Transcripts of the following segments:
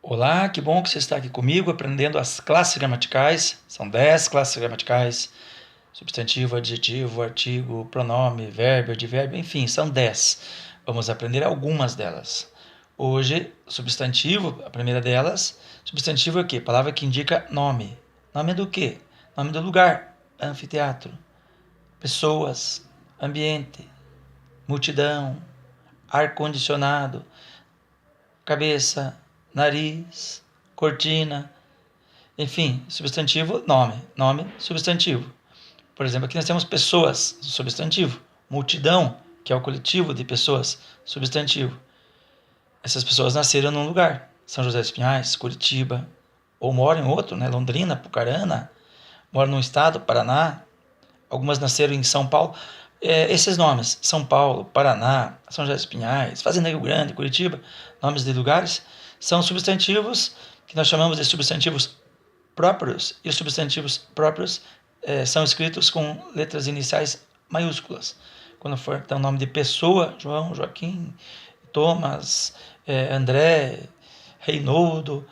Olá, que bom que você está aqui comigo aprendendo as classes gramaticais. São 10 classes gramaticais: substantivo, adjetivo, artigo, pronome, verbo, advérbio, enfim, são 10. Vamos aprender algumas delas. Hoje, substantivo, a primeira delas. Substantivo é o quê? Palavra que indica nome. Nome do quê? Nome do lugar: anfiteatro, pessoas, ambiente, multidão, ar-condicionado, cabeça, nariz, cortina, enfim, substantivo, nome, nome, substantivo. Por exemplo, aqui nós temos pessoas, substantivo, multidão, que é o coletivo de pessoas, substantivo. Essas pessoas nasceram num lugar, São José dos Pinhais, Curitiba, ou moram em outro, né? Londrina, Pucarana, moram num estado, Paraná, algumas nasceram em São Paulo. Esses nomes, São Paulo, Paraná, São José dos Pinhais, Fazenda Rio Grande, Curitiba, nomes de lugares, são substantivos que nós chamamos de substantivos próprios, e os substantivos próprios são escritos com letras iniciais maiúsculas. Quando for então, o nome de pessoa, João, Joaquim, Thomas, André, Reinaldo,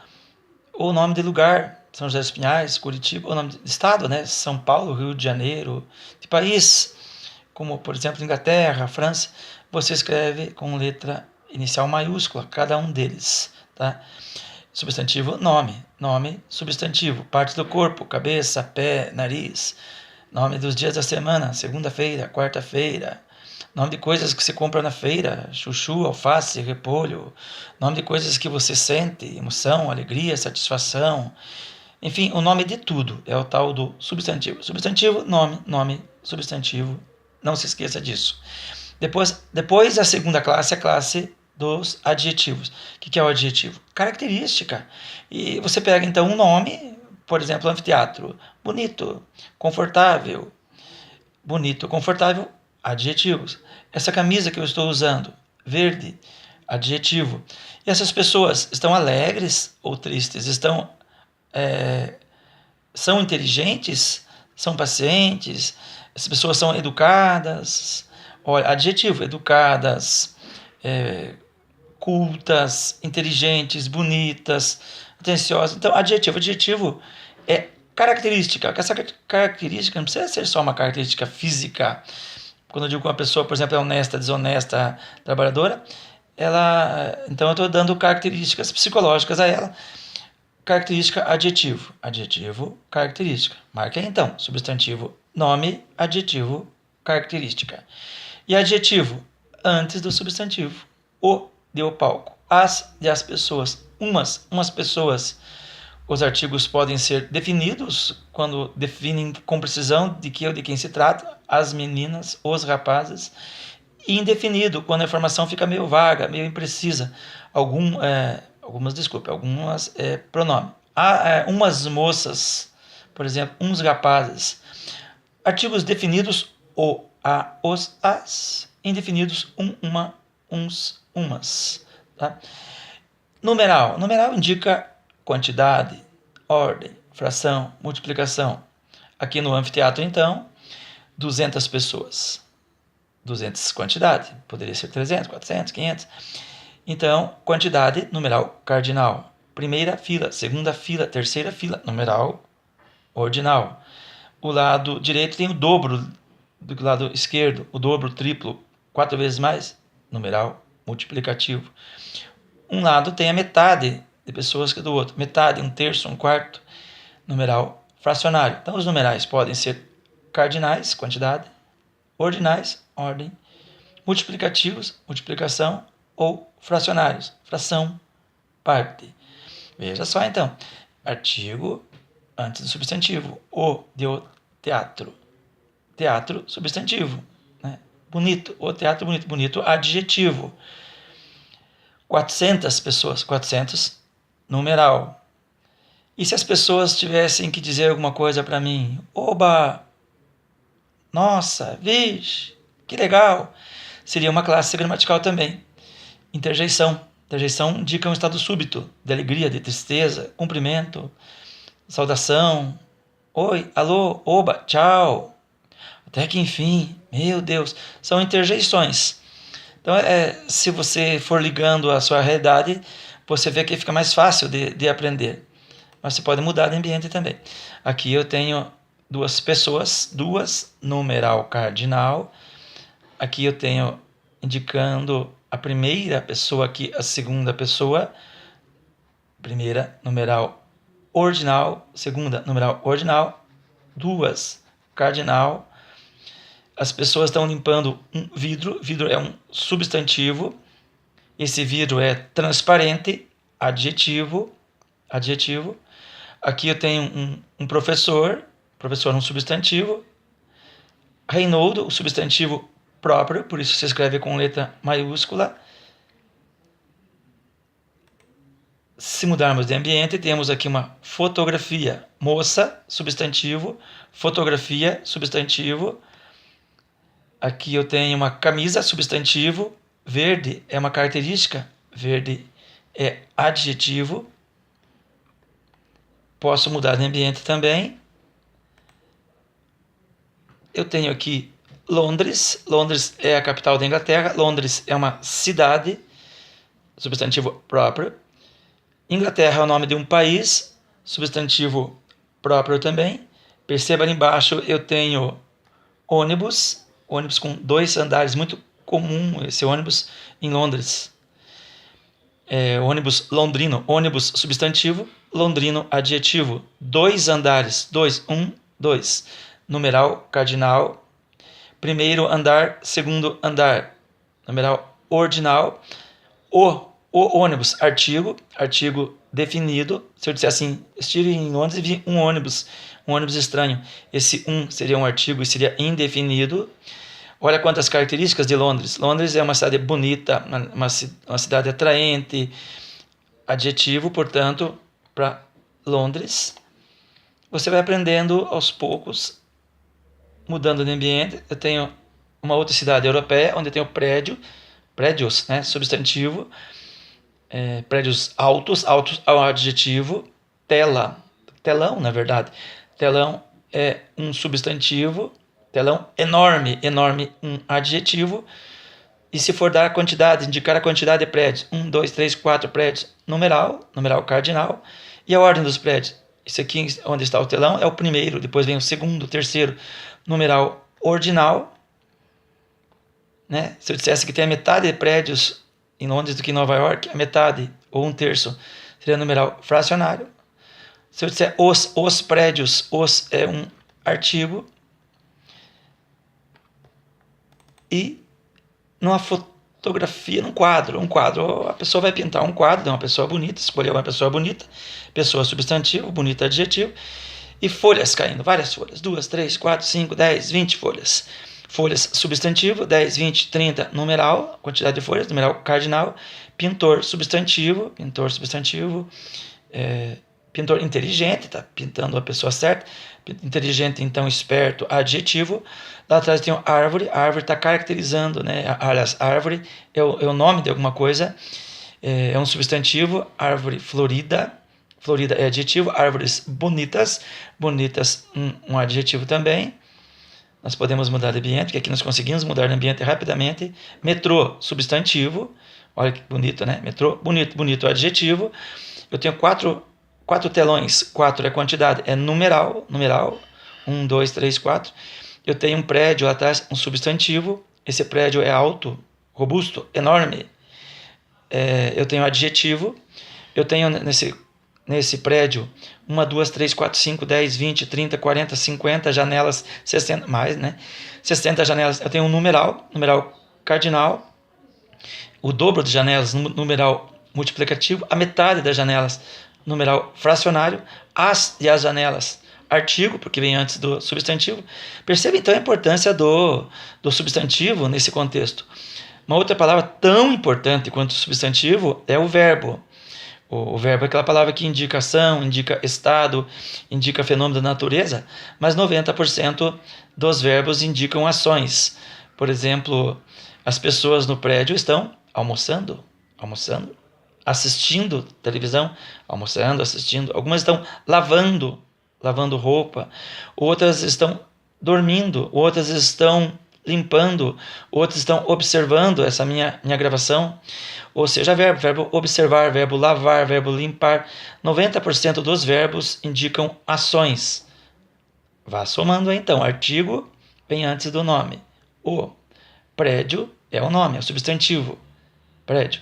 ou o nome de lugar, São José dos Pinhais, Curitiba, ou nome de estado, né? São Paulo, Rio de Janeiro, de país, como por exemplo Inglaterra, França, você escreve com letra inicial maiúscula, cada um deles, tá? Substantivo, nome, nome, substantivo, parte do corpo, cabeça, pé, nariz, nome dos dias da semana, segunda-feira, quarta-feira, nome de coisas que se compra na feira, chuchu, alface, repolho, nome de coisas que você sente, emoção, alegria, satisfação, enfim, o nome de tudo é o tal do substantivo. Substantivo, nome, nome, substantivo, não se esqueça disso. Depois a segunda classe é a classe dos adjetivos. O que é o adjetivo? Característica. E você pega então um nome, por exemplo, anfiteatro, bonito, confortável, adjetivos. Essa camisa que eu estou usando, verde, adjetivo. E essas pessoas estão alegres ou tristes? São inteligentes? São pacientes? As pessoas são educadas? Olha, adjetivo, educadas, cultas, inteligentes, bonitas, atenciosas. Então, adjetivo é característica. Essa característica não precisa ser só uma característica física. Quando eu digo que uma pessoa, por exemplo, é honesta, desonesta, trabalhadora, então eu estou dando características psicológicas a ela. Característica, adjetivo. Adjetivo, característica. Marque aí então. Substantivo, nome, adjetivo, característica. E adjetivo, antes do substantivo. O de o palco. As de as pessoas. Umas pessoas. Os artigos podem ser definidos quando definem com precisão de que ou de quem se trata. As meninas, os rapazes. E indefinido, quando a informação fica meio vaga, meio imprecisa. Algumas pronome. Há umas moças, por exemplo, uns rapazes. Artigos definidos, o, a, os, as. Indefinidos, uma, uns, umas. Tá? Numeral. Numeral indica quantidade, ordem, fração, multiplicação. Aqui no anfiteatro, então, 200 pessoas. 200 quantidade, poderia ser 300, 400, 500. Então, quantidade, numeral cardinal. Primeira fila, segunda fila, terceira fila, numeral ordinal. O lado direito tem o dobro do lado esquerdo, o dobro, triplo, 4 vezes mais, numeral multiplicativo. Um lado tem a metade de pessoas que do outro, metade, um terço, um quarto, numeral fracionário. Então, os numerais podem ser cardinais, quantidade, ordinais, ordem, multiplicativos, multiplicação, ou fracionários, fração, parte. Veja só então, artigo antes do substantivo, o de o teatro, teatro, substantivo, né? Bonito, o teatro bonito, bonito, adjetivo. 400 pessoas, 400, numeral. E se as pessoas tivessem que dizer alguma coisa para mim? Oba! Nossa, vixe, que legal! Seria uma classe gramatical também. Interjeição. Interjeição indica um estado súbito, de alegria, de tristeza, cumprimento, saudação. Oi, alô, oba, tchau. Até que enfim, meu Deus, são interjeições. Então, se você for ligando a sua realidade, você vê que fica mais fácil de aprender. Mas você pode mudar de ambiente também. Aqui eu tenho duas pessoas, duas, numeral cardinal. Aqui eu tenho indicando a primeira pessoa aqui, a segunda pessoa. Primeira, numeral ordinal. Segunda, numeral ordinal. Duas, cardinal. As pessoas estão limpando um vidro. Vidro é um substantivo. Esse vidro é transparente, adjetivo. Adjetivo. Aqui eu tenho um professor. Professor é um substantivo. Reinaldo, o substantivo próprio, por isso se escreve com letra maiúscula. Se mudarmos de ambiente, temos aqui uma fotografia. Moça, substantivo. Fotografia, substantivo. Aqui eu tenho uma camisa, substantivo. Verde é uma característica. Verde é adjetivo. Posso mudar de ambiente também. Eu tenho aqui Londres. Londres é a capital da Inglaterra. Londres é uma cidade, substantivo próprio. Inglaterra é o nome de um país, substantivo próprio também. Perceba ali embaixo eu tenho ônibus. Ônibus com 2 andares, muito comum esse ônibus em Londres. Ônibus londrino, ônibus substantivo, londrino adjetivo. 2 andares, 2, 1, 2. Numeral cardinal. Primeiro andar, segundo andar. Numeral ordinal. O ônibus, artigo definido. Se eu disser assim, estive em Londres e vi um ônibus estranho. Esse seria um artigo e seria indefinido. Olha quantas características de Londres. Londres é uma cidade bonita, uma cidade atraente. Adjetivo, portanto, para Londres. Você vai aprendendo aos poucos, mudando de ambiente. Eu tenho uma outra cidade europeia, onde eu tenho prédios, né, substantivo. Prédios altos é um adjetivo. Telão, na verdade. Telão é um substantivo. Telão enorme, um adjetivo. E se for dar a quantidade, indicar a quantidade de prédios, 1, 2, 3, 4 prédios, numeral cardinal. E a ordem dos prédios, isso aqui onde está o telão é o primeiro, depois vem o segundo, o terceiro, numeral ordinal. Né? Se eu dissesse que tem a metade de prédios em Londres do que em Nova York, a metade ou 1/3 seria numeral fracionário. Se eu disser os prédios, os é um artigo. E numa fotografia, num quadro, a pessoa vai pintar um quadro de uma pessoa bonita, escolher uma pessoa bonita, pessoa substantivo, bonita adjetivo, e folhas caindo, várias folhas, 2, 3, 4, 5, 10, 20 folhas. Folhas substantivo, 10, 20, 30, numeral, quantidade de folhas, numeral cardinal. Pintor substantivo, pintor inteligente, tá pintando a pessoa certa. Inteligente, então, esperto, adjetivo. Lá atrás tem árvore está caracterizando, né? Aliás, árvore é o nome de alguma coisa, é um substantivo. Árvore florida é adjetivo. Árvores bonitas, um adjetivo também. Nós podemos mudar de ambiente, porque aqui nós conseguimos mudar de ambiente rapidamente. Metrô, substantivo. Olha que bonito, né? Metrô, bonito adjetivo. Eu tenho quatro telões. 4 é quantidade, é numeral. 1, 2, 3, 4. Eu tenho um prédio lá atrás, um substantivo. Esse prédio é alto, robusto, enorme. Eu tenho adjetivo. Eu tenho nesse prédio 1, 2, 3, 4, 5, 10, 20, 30, 40, 50 janelas, 60, mais, né? 60 janelas. Eu tenho um numeral cardinal. O dobro de janelas, numeral multiplicativo. A metade das janelas, numeral fracionário. As janelas, artigo, porque vem antes do substantivo. Perceba então a importância do substantivo nesse contexto. Uma outra palavra tão importante quanto o substantivo é o verbo. O verbo é aquela palavra que indica ação, indica estado, indica fenômeno da natureza, mas 90% dos verbos indicam ações. Por exemplo, as pessoas no prédio estão almoçando, assistindo televisão, almoçando, assistindo. Algumas estão lavando roupa. Outras estão dormindo. Outras estão limpando, outros estão observando essa minha gravação. Ou seja, verbo observar, verbo lavar, verbo limpar. 90% dos verbos indicam ações. Vá somando aí, então. Artigo vem antes do nome. O prédio é o nome, é o substantivo. Prédio.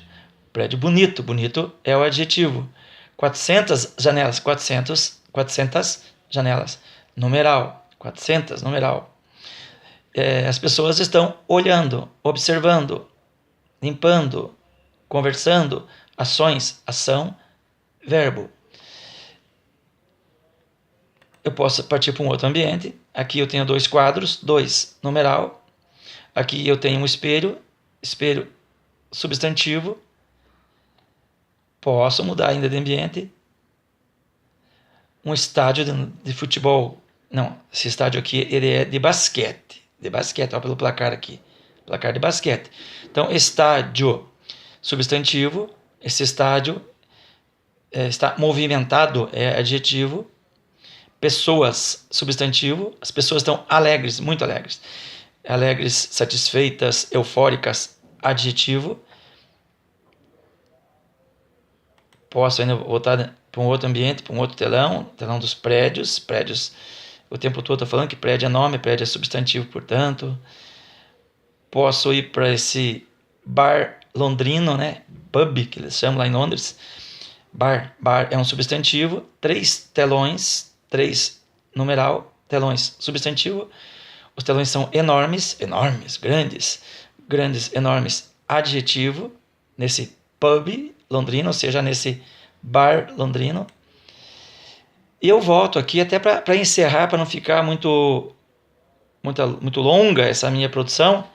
Prédio bonito. Bonito é o adjetivo. 400 janelas. 400 janelas. Numeral. 400, numeral. As pessoas estão olhando, observando, limpando, conversando. Ações, ação, verbo. Eu posso partir para um outro ambiente. Aqui eu tenho 2 quadros, 2, numeral. Aqui eu tenho um espelho, espelho, substantivo. Posso mudar ainda de ambiente. Um estádio de futebol. Não, esse estádio aqui ele é de basquete. De basquete, olha pelo placar aqui. Placar de basquete. Então, estádio, substantivo. Esse estádio está movimentado, é adjetivo. Pessoas, substantivo. As pessoas estão alegres, muito alegres. Alegres, satisfeitas, eufóricas, adjetivo. Posso ainda voltar para um outro ambiente, para um outro telão, telão dos prédios. Prédios, o tempo todo estou falando que prédio é nome, prédio é substantivo, portanto. Posso ir para esse bar londrino, né? Pub, que eles chamam lá em Londres. Bar é um substantivo. 3 telões, 3 numeral, telões substantivo. Os telões são enormes, grandes, enormes, adjetivo, nesse pub londrino, ou seja, nesse bar londrino. E eu volto aqui até para encerrar, para não ficar muito longa essa minha produção,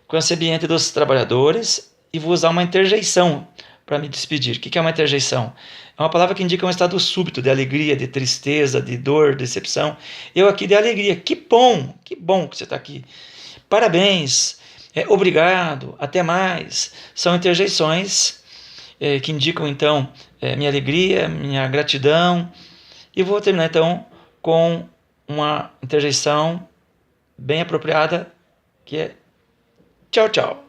com esse ambiente dos trabalhadores, e vou usar uma interjeição para me despedir. O que é uma interjeição? É uma palavra que indica um estado súbito de alegria, de tristeza, de dor, decepção. Eu aqui de alegria. Que bom que você está aqui. Parabéns, obrigado, até mais. São interjeições que indicam, então, minha alegria, minha gratidão. E vou terminar, então, com uma interjeição bem apropriada, que é tchau, tchau.